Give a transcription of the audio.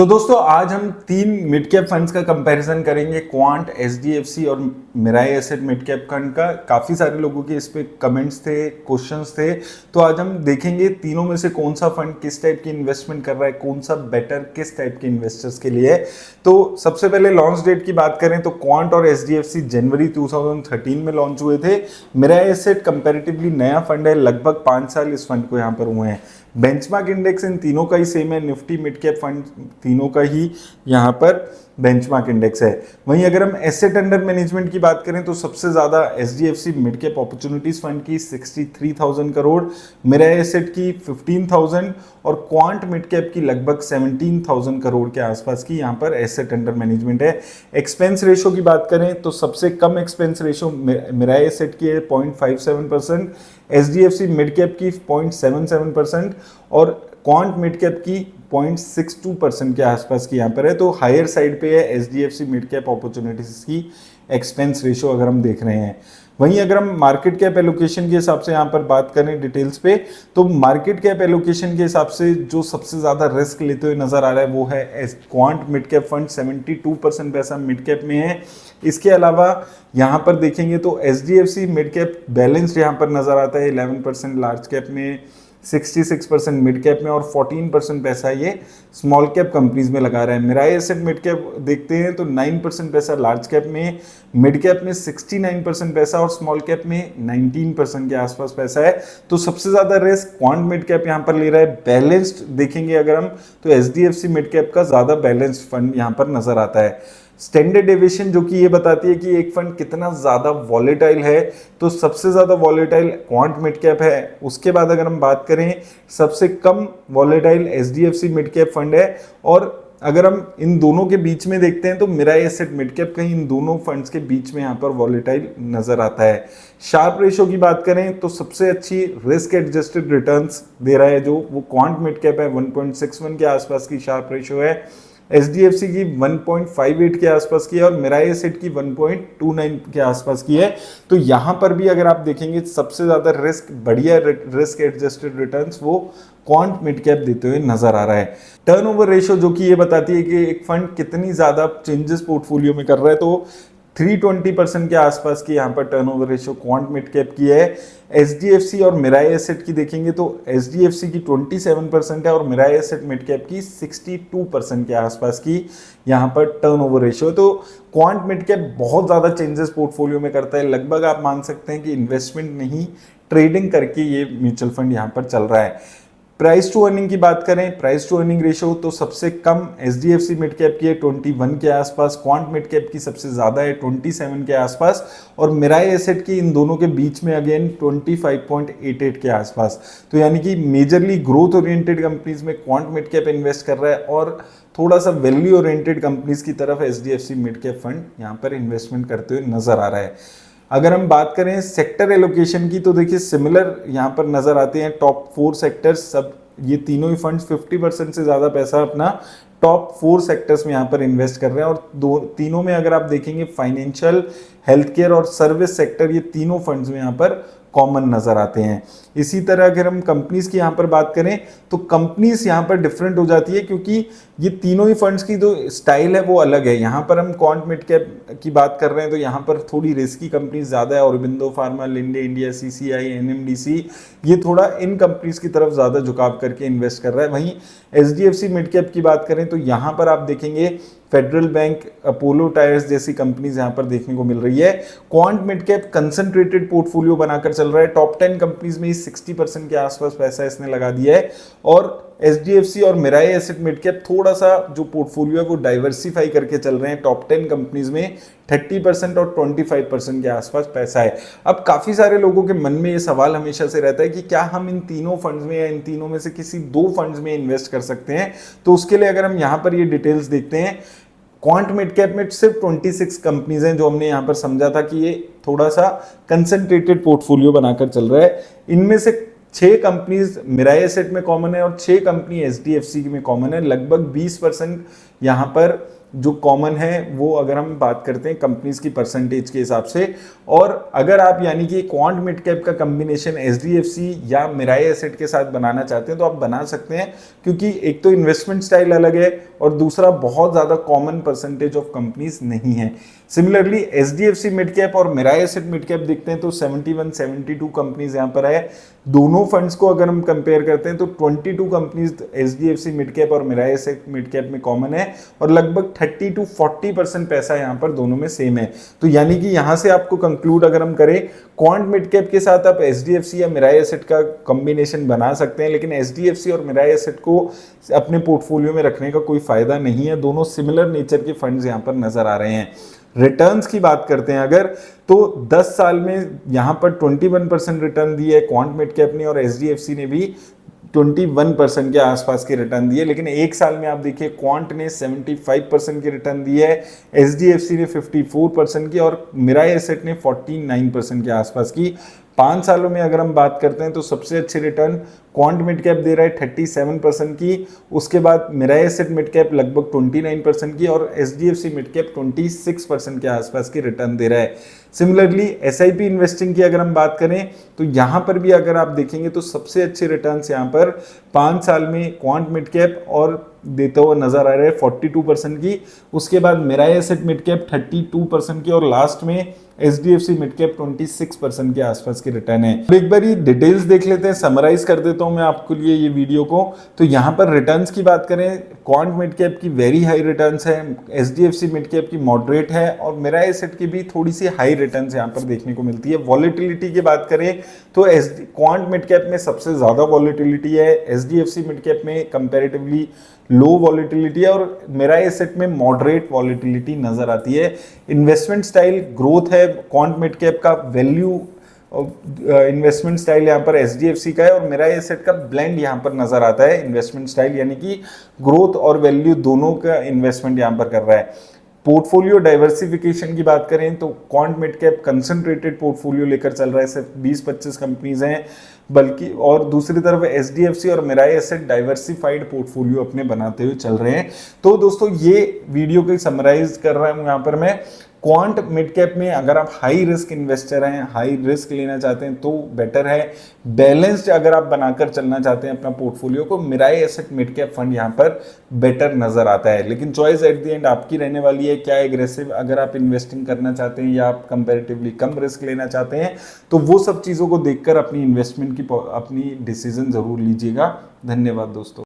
तो दोस्तों आज हम तीन मिड कैप फंड्स का कंपैरिजन करेंगे, क्वांट, एचडीएफसी और Mirae asset mid cap fund का। काफ़ी सारे लोगों के इस पे कमेंट्स थे, क्वेश्चंस थे, तो आज हम देखेंगे तीनों में से कौन सा फंड किस टाइप की इन्वेस्टमेंट कर रहा है, कौन सा बेटर किस टाइप के इन्वेस्टर्स के लिए है। तो सबसे पहले लॉन्च डेट की बात करें तो क्वांट और एचडीएफसी जनवरी 2013 में लॉन्च हुए थे। मिराई एसेट कंपेरेटिवली नया फंड है, लगभग 5 साल इस फंड को यहाँ पर हुए हैं। बेंचमार्क इंडेक्स इन तीनों का ही सेम है, निफ्टी मिड कैप फंड तीनों का ही यहाँ पर बेंचमार्क इंडेक्स है। वहीं अगर हम एसेट अंडर मैनेजमेंट की बात करें तो सबसे ज़्यादा HDFC mid cap opportunities fund की 63,000 करोड़, मिराई एसेट की 15,000 और क्वांट मिड कैप की लगभग 17,000 करोड़ के आसपास की यहाँ पर एसेट अंडर मैनेजमेंट है। एक्सपेंस रेशो की बात करें तो सबसे कम एक्सपेंस रेशो मिराई एसेट की है 0.57%, एचडीएफसी मिड कैप की 0.77% और क्वांट मिड कैप की 0.62% के आसपास की यहाँ पर है। तो हायर साइड पे है एचडीएफसी मिड कैप अपॉर्चुनिटीज की एक्सपेंस रेशो अगर हम देख रहे हैं। वहीं अगर हम मार्केट कैप एलोकेशन के हिसाब से यहाँ पर बात करें डिटेल्स पे, तो मार्केट कैप एलोकेशन के हिसाब से जो सबसे ज़्यादा रिस्क लेते हुए नजर आ रहा है वो है क्वांट मिड कैप फंड, 72% पैसा मिड कैप में है। इसके अलावा यहाँ पर देखेंगे तो एचडीएफसी मिड कैप बैलेंस्ड यहाँ पर नजर आता है, 11% लार्ज कैप में, 66% मिड कैप में और 14% पैसा ये स्मॉल कैप कंपनीज में लगा रहा है। मिराई एसेट मिड कैप देखते हैं तो 9% पैसा लार्ज कैप में, मिड कैप में 69% पैसा और स्मॉल कैप में 19% के आसपास पैसा है। तो सबसे ज्यादा रिस्क क्वांट मिड कैप यहाँ पर ले रहा है। बैलेंस्ड देखेंगे अगर हम तो एचडीएफसी मिड कैप का ज्यादा बैलेंस्ड फंड यहाँ पर नजर आता है। स्टैंडर्ड डेविएशन जो कि ये बताती है कि एक फंड कितना ज्यादा वॉलेटाइल है, तो सबसे ज्यादा वॉलेटाइल क्वांट मिड कैप है। उसके बाद अगर हम बात करें सबसे कम volatile HDFC mid cap fund है। और अगर हम इन दोनों के बीच में देखते हैं तो मिराई एसेट मिड कैप कहीं इन दोनों फंड्स के बीच में यहाँ पर वॉलेटाइल नजर आता है। शार्प रेशो की बात करें तो सबसे अच्छी रिस्क एडजस्टेड रिटर्न्स दे रहा है जो वो क्वांट मिड कैप है, 1.61 के आसपास की शार्प रेशो है। एचडीएफसी की 1.58 के आसपास की है और मिराई एसेट की 1.29 के आसपास की है। तो यहाँ पर भी अगर आप देखेंगे सबसे ज्यादा रिस्क, बढ़िया रिस्क एडजस्टेड रिटर्न्स वो क्वांट मिड कैप देते हुए नजर आ रहा है। टर्नओवर रेशो जो कि ये बताती है कि एक फंड कितनी ज्यादा चेंजेस पोर्टफोलियो में कर रहा है, तो 320% के आसपास की यहाँ पर turnover ratio quant mid cap की है। एचडीएफसी और मिराई एसेट की देखेंगे तो एचडीएफसी की 27% है और मिराई एसेट मिड कैप की 62% के आसपास की यहाँ पर टर्नओवर रेशो। तो क्वांट मिड कैप बहुत ज़्यादा चेंजेस पोर्टफोलियो में करता है। लगभग आप मान सकते हैं कि इन्वेस्टमेंट नहीं, ट्रेडिंग करके ये म्यूचुअल फंड यहाँ पर चल रहा है। प्राइस टू अर्निंग की बात करें, प्राइस टू अर्निंग रेशो तो सबसे कम एचडीएफसी मिड कैप की है 21 के आसपास, क्वांट मिड कैप की सबसे ज्यादा है 27 के आसपास और मिराई एसेट की इन दोनों के बीच में अगेन 25.88 के आसपास। तो यानी कि मेजरली ग्रोथ ओरिएंटेड कंपनीज में क्वांट मिड कैप इन्वेस्ट कर रहा है और थोड़ा सा वैल्यू ओरिएंटेड कंपनीज की तरफ एचडीएफसी मिड कैप फंड यहाँ पर इन्वेस्टमेंट करते हुए नजर आ रहा है। अगर हम बात करें सेक्टर एलोकेशन की तो देखिए सिमिलर यहाँ पर नजर आते हैं। टॉप 4 सेक्टर्स, सब ये तीनों ही फंड्स 50% से ज़्यादा पैसा अपना टॉप 4 सेक्टर्स में यहाँ पर इन्वेस्ट कर रहे हैं और तीनों में अगर आप देखेंगे फाइनेंशियल, हेल्थ केयर और सर्विस सेक्टर, ये तीनों फंड्स में यहाँ पर कॉमन नजर आते हैं। इसी तरह अगर हम कंपनीज की यहाँ पर बात करें तो कंपनीज यहाँ पर डिफरेंट हो जाती है क्योंकि ये तीनों ही फंड्स की जो स्टाइल है वो अलग है। यहाँ पर हम क्वांट मिड कैप की बात कर रहे हैं तो यहाँ पर थोड़ी रिस्की कंपनीज ज़्यादा है, Aurobindo pharma, Linde India, CCI, NMDC, ये थोड़ा इन कंपनीज की तरफ ज़्यादा झुकाव करके इन्वेस्ट कर रहा है। वहीं एचडीएफसी मिड कैप की बात करें तो यहाँ पर आप देखेंगे फेडरल बैंक, अपोलो टायर्स जैसी कंपनीज यहाँ पर देखने को मिल रही है। Quant mid cap concentrated portfolio बनाकर चल रहा है, टॉप 10 कंपनीज में 60% के आसपास पैसा इसने लगा दिया है और एचडीएफसी और मिराई एसेट मिड कैप थोड़ा सा जो पोर्टफोलियो है वो डाइवर्सिफाई करके चल रहे हैं। टॉप 10 कंपनीज में 30% और 25% के आसपास पैसा है। अब काफी सारे लोगों के मन में ये सवाल हमेशा से रहता है कि क्या हम इन तीनों फंड्स में या इन तीनों में से किसी 2 फंड्स में इन्वेस्ट कर सकते हैं। तो उसके लिए अगर हम यहाँ पर ये डिटेल्स देखते हैं, क्वांट मिड कैप में सिर्फ 26 कंपनीज हैं जो हमने यहाँ पर समझा था कि ये थोड़ा सा कंसंट्रेटेड पोर्टफोलियो बनाकर चल रहा है। इनमें से 6 कंपनीज मिराई एसेट में कॉमन है और 6 कंपनी एचडीएफसी में कॉमन है। लगभग 20% यहाँ पर जो कॉमन है वो अगर हम बात करते हैं कंपनीज की परसेंटेज के हिसाब से। और अगर आप यानी कि क्वांट मिड कैप का कॉम्बिनेशन एचडीएफसी या मिराई एसेट के साथ बनाना चाहते हैं तो आप बना सकते हैं, क्योंकि एक तो इन्वेस्टमेंट स्टाइल अलग है और दूसरा बहुत ज़्यादा कॉमन परसेंटेज ऑफ कंपनीज नहीं है। सिमिलरली एचडीएफसी मिड कैप और मिराई एसेट मिड कैप देखते हैं तो 71 72 कंपनीज यहाँ पर है। दोनों फंड्स को अगर हम कंपेयर करते हैं तो 22 कंपनीज एचडीएफसी मिड कैप और मिराई एसेट मिड कैप में कॉमन है और लगभग 30 to 40% पैसा यहाँ पर दोनों में सेम है। तो यानी कि यहाँ से आपको कंक्लूड अगर हम करें, क्वांट मिड कैप के साथ आप एचडीएफसी या मिराई एसेट का कॉम्बिनेशन बना सकते हैं, लेकिन एचडीएफसी और मिराई एसेट को अपने पोर्टफोलियो में रखने का कोई फायदा नहीं है। दोनों सिमिलर नेचर के फंड्स यहाँ पर नजर आ रहे हैं। रिटर्न्स की बात करते हैं अगर, तो 10 साल में यहाँ पर 21% रिटर्न दिए है क्वांट मिड कैप ने और एचडीएफसी ने भी 21% के आसपास के रिटर्न दिए। लेकिन एक साल में आप देखिए क्वांट ने 75% के रिटर्न दिए है, एचडीएफसी ने 54% की और मिराई एसेट ने 49% के आसपास की। 5 सालों में अगर हम बात करते हैं तो सबसे अच्छे रिटर्न क्वांट मिड कैप दे रहा है 37% की, उसके बाद मिराई एसेट मिड कैप लगभग 29% की और एचडीएफसी मिड कैप 26% के आसपास की रिटर्न दे रहा है। सिमिलरली एसआईपी इन्वेस्टिंग की अगर हम बात करें तो यहाँ पर भी अगर आप देखेंगे तो सबसे अच्छे रिटर्न्स यहाँ पर 5 साल में क्वांट मिड कैप और देता हुआ नजर आ रहा है 42% की, उसके बाद मिराई एसेट मिड कैप 32% की और लास्ट में एचडीएफसी मिड कैप 26% के आसपास की रिटर्न है। एक बार ये डिटेल्स देख लेते हैं, समराइज कर देता हूं मैं आपके लिए ये वीडियो को। तो यहाँ पर रिटर्न्स की बात करें, क्वांट मिड कैप की वेरी हाई रिटर्न्स है, एचडीएफसी मिड कैप की मॉडरेट है और मिराई एसेट की भी थोड़ी सी हाई रिटर्न्स यहाँ पर देखने को मिलती है। वॉलेटिलिटी की बात करें तो क्वांट मिड कैप में सबसे ज्यादा वॉलेटिलिटी है, एचडीएफसी मिड कैप में कंपेरेटिवली लो वॉलेटिलिटी है और मिराई एसेट में मॉडरेट वॉलेटिलिटी नजर आती है। इन्वेस्टमेंट स्टाइल ग्रोथ है क्वांट मिड कैप का, वैल्यू इन्वेस्टमेंट स्टाइल यहाँ पर एचडीएफसी का है और मिराई एसेट का ब्लेंड यहाँ पर नजर आता है इन्वेस्टमेंट स्टाइल, यानी कि ग्रोथ और वैल्यू दोनों का इन्वेस्टमेंट यहाँ पर कर रहा है। पोर्टफोलियो डाइवर्सिफिकेशन की बात करें तो quant mid cap concentrated portfolio लेकर चल रहा है, सिर्फ 20-25 कंपनीज हैं, बल्कि और दूसरी तरफ एचडीएफसी और मिराई एसेट डाइवर्सिफाइड पोर्टफोलियो अपने बनाते हुए चल रहे हैं। तो दोस्तों ये वीडियो को समराइज कर रहा हूं यहाँ पर मैं। क्वांट मिड कैप में अगर आप हाई रिस्क इन्वेस्टर हैं, हाई रिस्क लेना चाहते हैं तो बेटर है। बैलेंस्ड अगर आप बनाकर चलना चाहते हैं अपना पोर्टफोलियो को, Mirae asset mid cap fund यहाँ पर बेटर नजर आता है। लेकिन चॉइस एट द एंड आपकी रहने वाली है, क्या एग्रेसिव अगर आप इन्वेस्टिंग करना चाहते हैं या आप कंपैरेटिवली कम रिस्क लेना चाहते हैं, तो वो सब चीज़ों को देखकर अपनी इन्वेस्टमेंट की अपनी डिसीजन जरूर लीजिएगा। धन्यवाद दोस्तों।